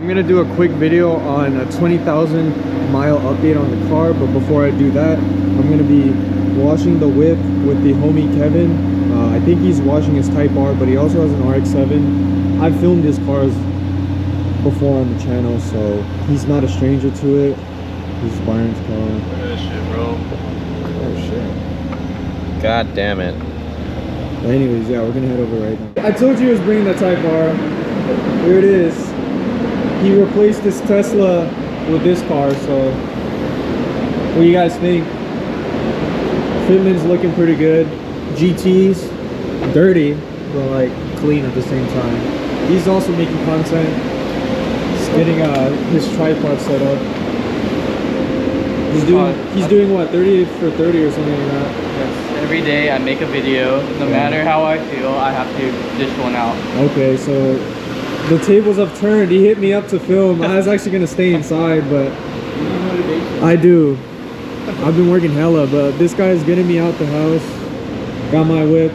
I'm gonna do a quick video on a 20,000 mile update on the car, but before I do that, I'm gonna be washing the whip with the homie Kevin. I think he's washing his Type R, but he also has an RX-7. I've filmed his cars before on the channel, so he's not a stranger to it. He's Byron's car. Look at this shit, bro. Oh shit. God damn it. But anyways, yeah, we're gonna head over right now. I told you he was bringing the Type R. Here it is. He replaced his Tesla with this car, so what do you guys think? Fitment's looking pretty good. GT's dirty, but like clean at the same time. He's also making content. He's getting his tripod set up. He's doing what, 30 for 30 or something like that? Yes. Every day I make a video. No matter how I feel, I have to dish one out. Okay, so the tables have turned. He hit me up to film. I was actually gonna stay inside, but I do. I've been working hella, but this guy is getting me out the house. Got my whip.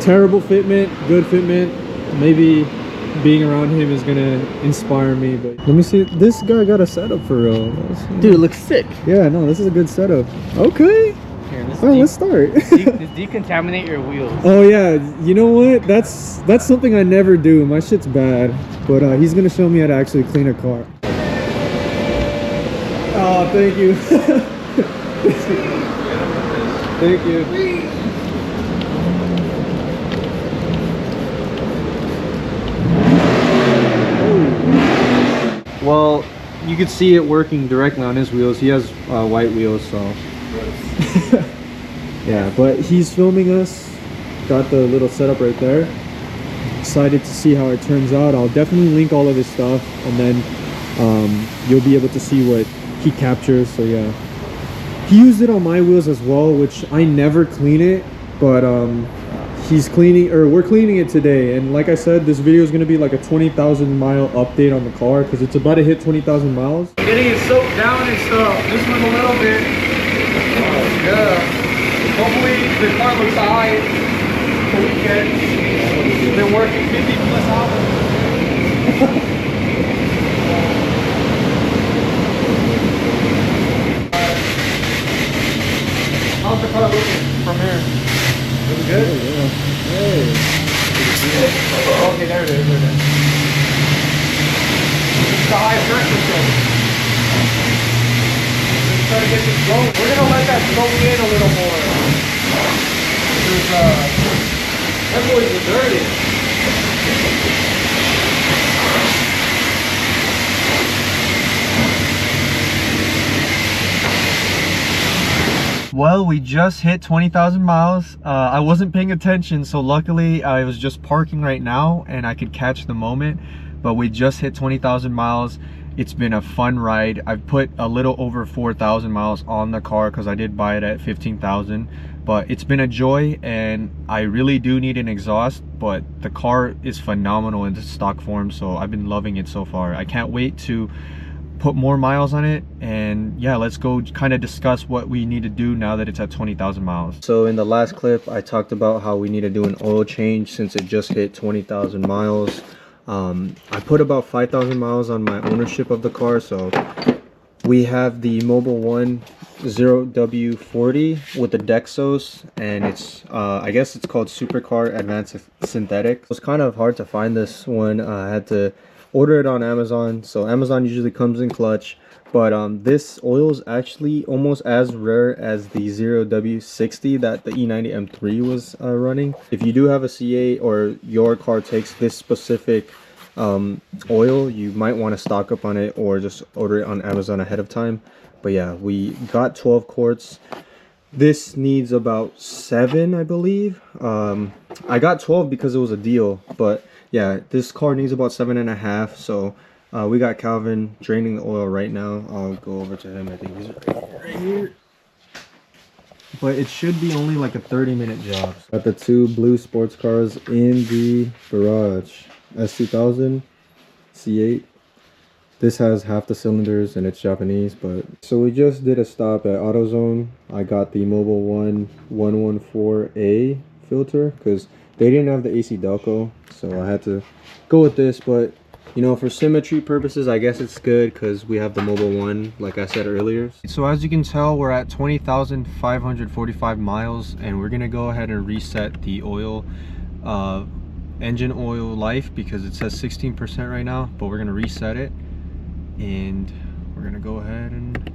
Terrible fitment, good fitment. Maybe being around him is gonna inspire me. But let me see. This guy got a setup for real. Dude, it looks sick. Yeah, no, this is a good setup. Okay. Here, let's start. Decontaminate your wheels. Oh yeah, you know what? That's something I never do. My shit's bad, but he's gonna show me how to actually clean a car. Oh, thank you. Thank you. Well, you could see it working directly on his wheels. He has white wheels, so yeah. But he's filming us. Got the little setup right there. Excited to see how it turns out. I'll definitely link all of his stuff, and then you'll be able to see what he captures. So yeah, he used it on my wheels as well, which I never clean it, but he's cleaning, or we're cleaning it today. And like I said, this video is going to be like a 20,000 mile update on the car because it's about to hit 20,000 miles. Getting it soaked down and stuff. This one a little bit. Oh yeah. Hopefully the car looks alright the weekend. We've been working 50 plus hours. How's the car looking from here? Looking good? Yeah. Hey. Okay, there it is. There it is. It's the high pressure thing. Let's try to get this going. We're gonna let that soak in a little more. That boy's dirty. Well, we just hit 20,000 miles. I wasn't paying attention, so luckily I was just parking right now and I could catch the moment. But we just hit 20,000 miles. It's been a fun ride. I've put a little over 4,000 miles on the car because I did buy it at 15,000. But it's been a joy, and I really do need an exhaust, but the car is phenomenal in stock form, so I've been loving it so far. I can't wait to put more miles on it, and yeah, let's go kind of discuss what we need to do now that it's at 20,000 miles. So in the last clip I talked about how we need to do an oil change since it just hit 20,000 miles. I put about 5,000 miles on my ownership of the car, so we have the Mobil 1 0W40 with the Dexos, and it's I guess it's called Supercar Advanced Synthetic. It was kind of hard to find this one. I had to order it on Amazon, so Amazon usually comes in clutch, but this oil is actually almost as rare as the 0W60 that the E90 M3 was running. If you do have a C8 or your car takes this specific oil, you might want to stock up on it or just order it on Amazon ahead of time. But yeah, we got 12 quarts. This needs about 7, I believe. I got 12 because it was a deal, but yeah, this car needs about 7.5. So we got Calvin draining the oil right now. I'll go over to him. I think he's right here. But it should be only like a 30-minute job. Got the 2 blue sports cars in the garage. S2000 C8. This has half the cylinders and it's Japanese, but so we just did a stop at AutoZone. I got the Mobil 1 114A filter because they didn't have the AC Delco, so I had to go with this. But You know, for symmetry purposes, I guess it's good because we have the Mobile One, like I said earlier. So as you can tell, we're at 20,545 miles, and we're gonna go ahead and reset the oil, engine oil life, because it says 16% right now, but we're gonna reset it, and we're gonna go ahead and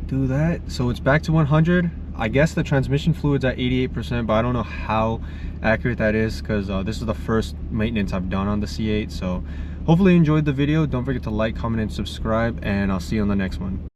do that. So it's back to 100. I guess the transmission fluid's at 88%, but I don't know how accurate that is because this is the first maintenance I've done on the C8. So hopefully you enjoyed the video. Don't forget to like, comment, and subscribe, and I'll see you on the next one.